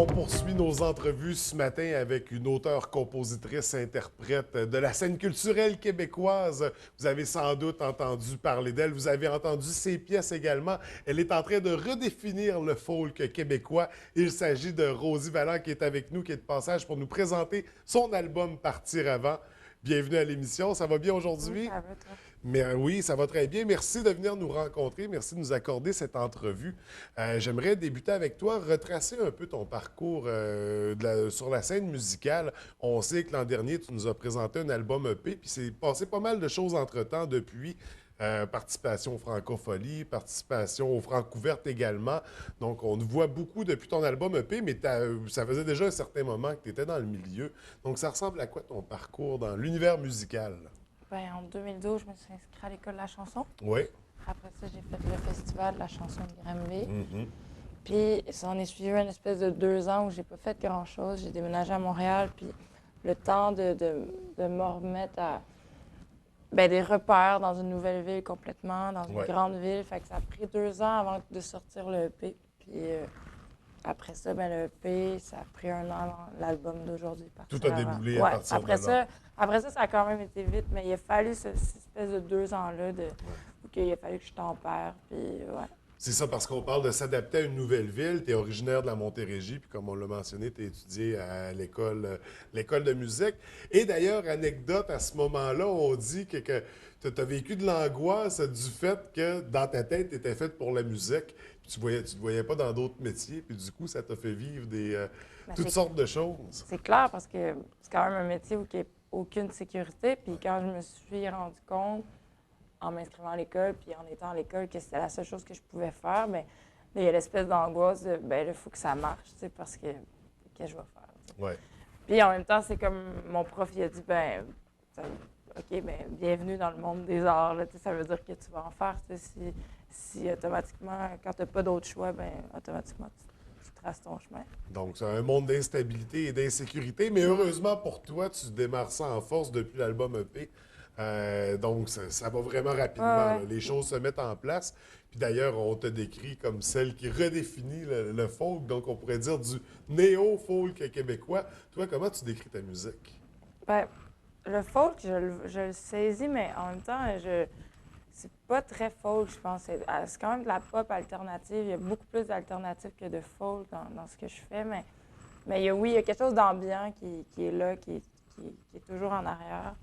On poursuit nos entrevues ce matin avec une auteure, compositrice, interprète de la scène culturelle québécoise. Vous avez sans doute entendu parler d'elle, vous avez entendu ses pièces également. Elle est en train de redéfinir le folk québécois. Il s'agit de Rosie Vallant qui est avec nous, qui est de passage pour nous présenter son album Partir avant. Bienvenue à l'émission. Ça va bien aujourd'hui? Oui, ça va, toi. Mais oui, ça va très bien. Merci de venir nous rencontrer. Merci de nous accorder cette entrevue. J'aimerais débuter avec toi, retracer un peu ton parcours sur la scène musicale. On sait que l'an dernier, tu nous as présenté un album EP, puis c'est passé pas mal de choses entre-temps depuis. Participation au Francophonie, participation au Francouvertes également. Donc, on te voit beaucoup depuis ton album EP, mais ça faisait déjà un certain moment que tu étais dans le milieu. Donc, ça ressemble à quoi ton parcours dans l'univers musical? Ben, en 2012, je me suis inscrite à l'école de la chanson. Oui. Après ça, j'ai fait le festival de la chanson de Granby. Mhm. Puis, ça en est suivi une espèce de 2 ans où j'ai pas fait grand-chose. J'ai déménagé à Montréal, puis le temps de me remettre à des repères dans une nouvelle ville complètement, dans une Ouais. grande ville. Fait que ça a pris 2 ans avant de sortir le EP. Puis après ça, le EP, ça a pris 1 an avant l'album d'aujourd'hui. Tout Partir a avant. déboulé à Ouais, partir après de là. ça a quand même été vite, mais il a fallu cette espèce de 2 ans-là où il a fallu que je tempère. Puis ouais. C'est ça, parce qu'on parle de s'adapter à une nouvelle ville. Tu es originaire de la Montérégie, puis comme on l'a mentionné, tu as étudié à l'école de musique. Et d'ailleurs, anecdote, à ce moment-là, on dit que tu as vécu de l'angoisse du fait que dans ta tête, tu étais faite pour la musique, puis tu te voyais pas dans d'autres métiers, puis du coup, ça t'a fait vivre toutes sortes de choses. C'est clair parce que c'est quand même un métier où il n'y a aucune sécurité. Puis quand je me suis rendu compte, en m'inscrivant à l'école, puis en étant à l'école, que c'était la seule chose que je pouvais faire, mais il y a l'espèce d'angoisse de, il faut que ça marche, tu sais, parce que qu'est-ce que je vais faire? Tu sais. Ouais. Puis en même temps, c'est comme mon prof, il a dit, OK, bienvenue dans le monde des arts, là, tu sais, ça veut dire que tu vas en faire, tu sais, si automatiquement, quand tu n'as pas d'autre choix, automatiquement, tu traces ton chemin. Donc, c'est un monde d'instabilité et d'insécurité, mais heureusement pour toi, tu démarres ça en force depuis l'album EP. Donc, ça va vraiment rapidement. Ouais. Là. Les choses se mettent en place. Puis d'ailleurs, on te décrit comme celle qui redéfinit le folk. Donc, on pourrait dire du néo-folk québécois. Toi, comment tu décris ta musique? Le folk, je le saisis, mais en même temps, c'est pas très folk, je pense. C'est quand même de la pop alternative. Il y a beaucoup plus d'alternatives que de folk dans ce que je fais, mais il y a quelque chose d'ambiant qui est là, qui est toujours en arrière.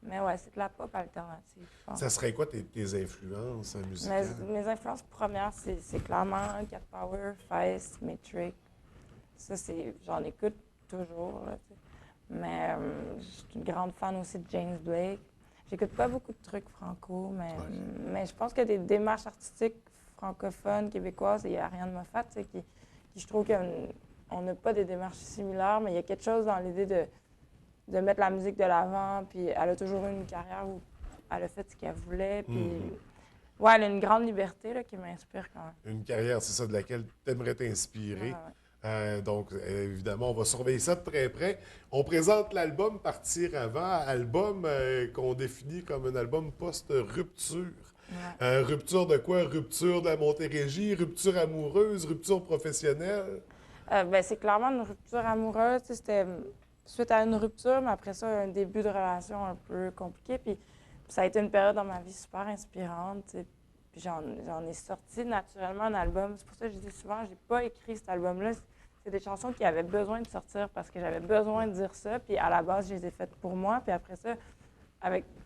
Mais ouais, c'est de la pop alternative, je pense. Ça serait quoi tes influences musicales? Mes influences premières, c'est clairement Cat Power, Feist, Metric. Ça, j'en écoute toujours, là, tu sais. Mais je suis une grande fan aussi de James Blake. J'écoute pas beaucoup de trucs franco, mais je pense que des démarches artistiques francophones, québécoises, il n'y a rien de Moffat, tu sais, qui je trouve qu'on n'a pas des démarches similaires, mais il y a quelque chose dans l'idée de mettre la musique de l'avant, puis elle a toujours eu une carrière où elle a fait ce qu'elle voulait, puis ouais, elle a une grande liberté là, qui m'inspire quand même. Une carrière, c'est ça, de laquelle tu aimerais t'inspirer. Ouais. Donc, évidemment, on va surveiller ça de très près. On présente l'album Partir avant, album qu'on définit comme un album post-rupture. Ouais. Rupture de quoi? Rupture de la Montérégie, rupture amoureuse, rupture professionnelle? C'est clairement une rupture amoureuse. Tu sais, c'était suite à une rupture, mais après ça, un début de relation un peu compliqué. Puis ça a été une période dans ma vie super inspirante. Tu sais. Puis j'en ai sorti naturellement un album. C'est pour ça que je dis souvent, j'ai pas écrit cet album-là. C'est des chansons qui avaient besoin de sortir parce que j'avais besoin de dire ça. Puis à la base, je les ai faites pour moi. Puis après ça,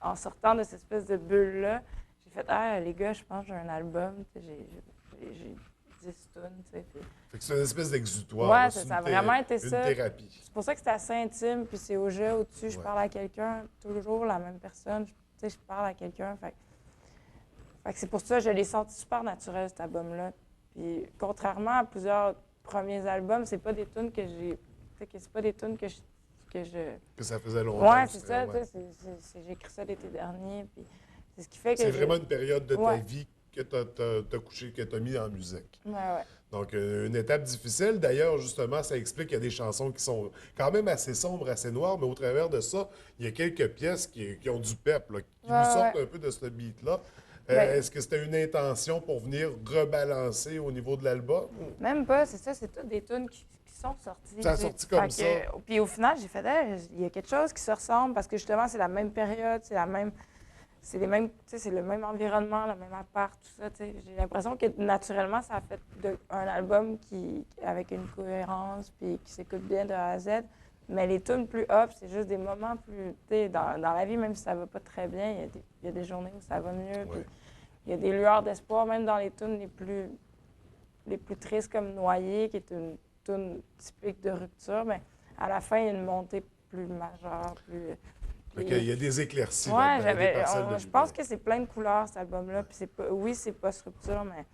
en sortant de cette espèce de bulle-là, j'ai fait « Ah, les gars, je pense que j'ai un album. » J'ai 10 tunes, tu sais. Puis... Fait que c'est une espèce d'exutoire. Ouais, là, ça a vraiment été une ça. thérapie. C'est pour ça que c'est assez intime, puis c'est au jeu, au-dessus. Je Ouais. parle à quelqu'un, toujours la même personne. Tu sais, je parle à quelqu'un. Fait que c'est pour ça que je l'ai senti super naturel, cet album-là. Puis contrairement à plusieurs premiers albums, c'est pas des tunes que j'ai... Tu sais, que c'est pas des tunes que je... Que ça faisait longtemps. Ouais, c'est ça, ouais. tu sais. J'ai écrit ça l'été dernier, puis c'est ce qui fait que C'est vraiment une période de ta Ouais. vie que t'as couché, que t'as mis en musique. Ouais. Donc, une étape difficile. D'ailleurs, justement, ça explique qu'il y a des chansons qui sont quand même assez sombres, assez noires, mais au travers de ça, il y a quelques pièces qui ont du pep, là, qui nous sortent un peu de ce beat-là. Est-ce que c'était une intention pour venir rebalancer au niveau de l'album? Même pas, c'est ça, c'est toutes des tunes qui sont sortis. Ça a sorti comme ça. Puis au final, j'ai fait, hey, il y a quelque chose qui se ressemble parce que justement, c'est la même période, c'est les mêmes, tu sais, c'est le même environnement, le même appart, tout ça. Tu sais. J'ai l'impression que naturellement, ça a fait un album avec une cohérence puis qui s'écoute bien de A à Z. Mais les tunes plus up, c'est juste des moments plus. Tu sais, dans la vie, même si ça va pas très bien, il y a des journées où ça va mieux. Puis il y a des lueurs d'espoir, même dans les tunes les plus tristes, comme Noyer, qui est une tune typique de rupture. Mais à la fin, il y a une montée plus majeure, plus. Il y a des éclaircies. Ouais, je pense que c'est plein de couleurs, cet album-là. Puis oui, c'est post-rupture, mais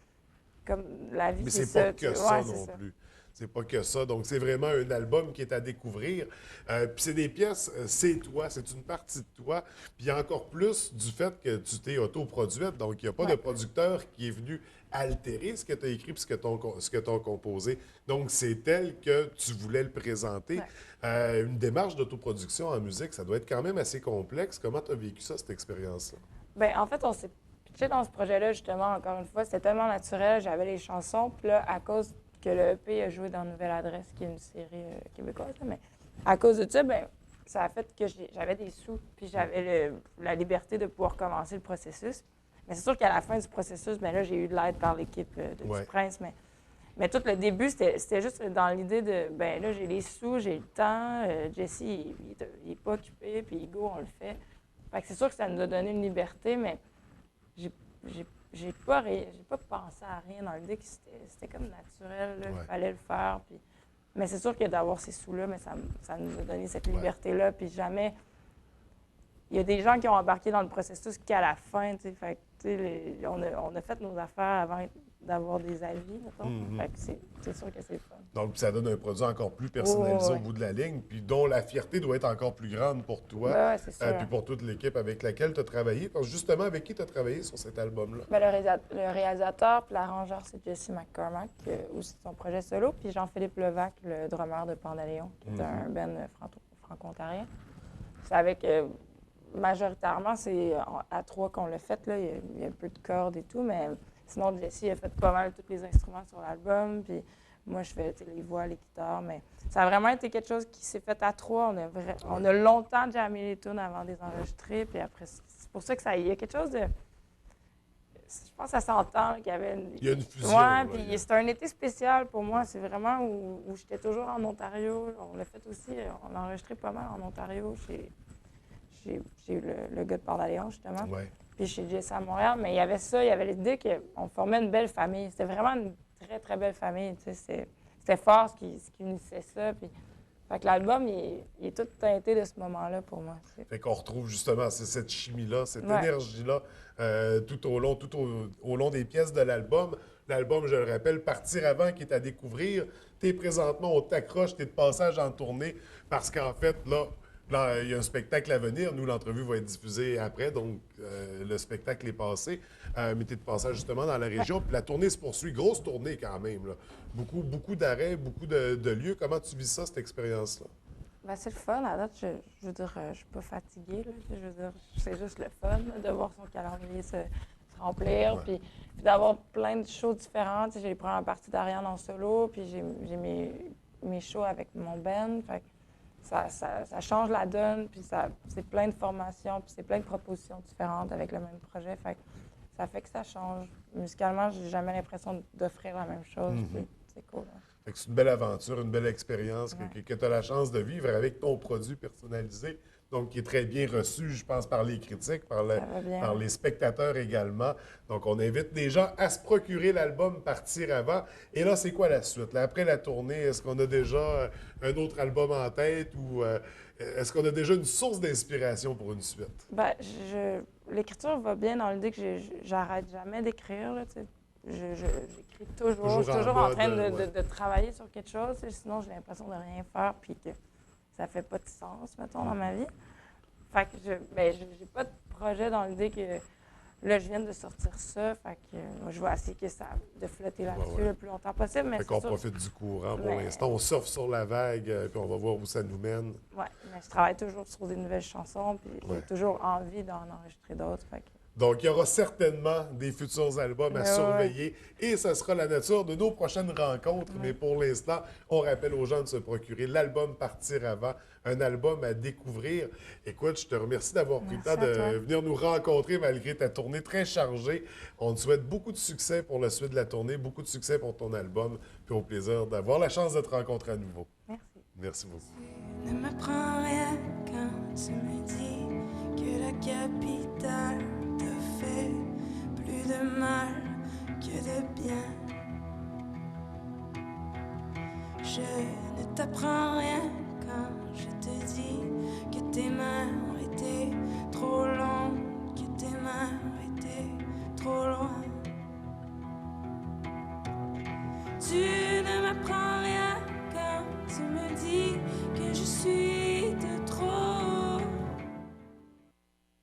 comme la vie, mais c'est c'est pas ça. que ça non plus. C'est pas que ça. Donc, c'est vraiment un album qui est à découvrir. Puis c'est des pièces, c'est toi, c'est une partie de toi. Puis il y a encore plus du fait que tu t'es autoproduite. Donc, il n'y a pas de producteur qui est venu altérer ce que tu as écrit et ce que tu as composé. Donc, c'est tel que tu voulais le présenter. Une démarche d'autoproduction en musique, ça doit être quand même assez complexe. Comment tu as vécu ça, cette expérience-là? Bien, en fait, on s'est pitché dans ce projet-là, justement, encore une fois. C'était tellement naturel. J'avais les chansons. Puis là, à cause que le EP a joué dans Nouvelle Adresse, qui est une série québécoise, mais à cause de ça, bien, ça a fait que j'avais des sous. Puis j'avais la liberté de pouvoir commencer le processus. Mais c'est sûr qu'à la fin du processus, bien là, j'ai eu de l'aide par l'équipe du Prince. Mais tout le début, c'était juste dans l'idée de, ben là, j'ai les sous, j'ai le temps. Jesse, il n'est pas occupé, puis Hugo, on le fait. Fait que c'est sûr que ça nous a donné une liberté, mais j'ai pas pensé à rien dans l'idée que c'était comme naturel, il fallait le faire. Puis... Mais c'est sûr que d'avoir ces sous-là, mais ça nous a donné cette liberté-là. Puis jamais... Il y a des gens qui ont embarqué dans le processus qu'à la fin, tu sais. Fait que, on a fait nos affaires avant d'avoir des avis, mettons. Fait que c'est sûr que c'est fun. Donc, ça donne un produit encore plus personnalisé au bout de la ligne, puis dont la fierté doit être encore plus grande pour toi, puis pour toute l'équipe avec laquelle tu as travaillé. Parce que justement, avec qui tu as travaillé sur cet album-là? Bien, le réalisateur puis l'arrangeur, c'est Jesse McCormack, aussi son projet solo, puis Jean-Philippe Levac, le drummer de Pandaléon, qui est un band franco-ontarien. C'est avec... majoritairement, c'est à trois qu'on l'a fait. Là. Il y a un peu de cordes et tout, mais sinon, Jesse a fait pas mal tous les instruments sur l'album. Puis moi, je fais les voix, les guitares. Mais ça a vraiment été quelque chose qui s'est fait à trois. On a longtemps jammé les tunes avant de les enregistrer. Puis après, c'est pour ça que il y a quelque chose de... Je pense que ça s'entend qu'il y avait Il y a une fusion. Ouais, puis c'était un été spécial pour moi. C'est vraiment où j'étais toujours en Ontario. On l'a fait aussi, on l'a enregistré pas mal en Ontario J'ai eu le gars de Port-d'Aléon, justement. Puis chez Jesse à Montréal. Mais il y avait ça, il y avait l'idée qu'on formait une belle famille. C'était vraiment une très, très belle famille. Tu sais, c'était fort ce qui unissait ça. Puis, fait que l'album, il est tout teinté de ce moment-là pour moi. Fait qu'on retrouve justement cette chimie-là, cette énergie-là tout au long des pièces de l'album. L'album, je le rappelle, Partir avant, qui est à découvrir. Tu es présentement au T'accroche, tu es de passage en tournée parce qu'en fait, là, il y a un spectacle à venir. Nous, l'entrevue va être diffusée après, donc le spectacle est passé. Mais tu es de passage justement dans la région. Puis la tournée se poursuit. Grosse tournée quand même. Là. Beaucoup d'arrêts, beaucoup de lieux. Comment tu vis ça, cette expérience-là? Ben, c'est le fun. À date, je veux dire, je suis pas fatiguée. Là. Je veux dire, c'est juste le fun là, de voir son calendrier se remplir. Puis d'avoir plein de shows différents. J'ai les premières parties d'Ariane en solo. Puis j'ai mes shows avec mon band. Fait que ça change la donne, puis c'est plein de formations, puis c'est plein de propositions différentes avec le même projet. Fait que ça fait que ça change. Musicalement, j'ai jamais l'impression d'offrir la même chose. C'est cool. Hein. Fait que c'est une belle aventure, une belle expérience que tu as la chance de vivre avec ton produit personnalisé, donc qui est très bien reçu, je pense, par les critiques, par les spectateurs également. Donc, on invite les gens à se procurer l'album Partir avant. Et là, c'est quoi la suite? Là, après la tournée, est-ce qu'on a déjà un autre album en tête ou est-ce qu'on a déjà une source d'inspiration pour une suite? Bien, l'écriture va bien dans l'idée que j'arrête jamais d'écrire. Là, j'écris toujours. Je suis toujours en train de travailler sur quelque chose. Sinon, j'ai l'impression de rien faire puis que ça fait pas de sens, mettons, dans ma vie. Fait que j'ai pas de projet dans l'idée que là, je viens de sortir ça. Fait que je vais essayer de flotter là-dessus le plus longtemps possible. Mais fait qu'on profite du courant pour l'instant. On surfe sur la vague puis on va voir où ça nous mène. Oui, mais je travaille toujours sur des nouvelles chansons puis j'ai toujours envie d'en enregistrer d'autres. Fait que Donc, il y aura certainement des futurs albums à Ouais, surveiller et ce sera la nature de nos prochaines rencontres. Mais pour l'instant, on rappelle aux gens de se procurer l'album Partir avant, un album à découvrir. Écoute, je te remercie d'avoir pris le Merci temps à toi. de venir nous rencontrer malgré ta tournée très chargée. On te souhaite beaucoup de succès pour la suite de la tournée, beaucoup de succès pour ton album, puis au plaisir d'avoir la chance de te rencontrer à nouveau. Merci. Merci beaucoup. Ne m'apprends rien quand tu me dis que la capitale te fait plus de mal que de bien. Je ne t'apprends rien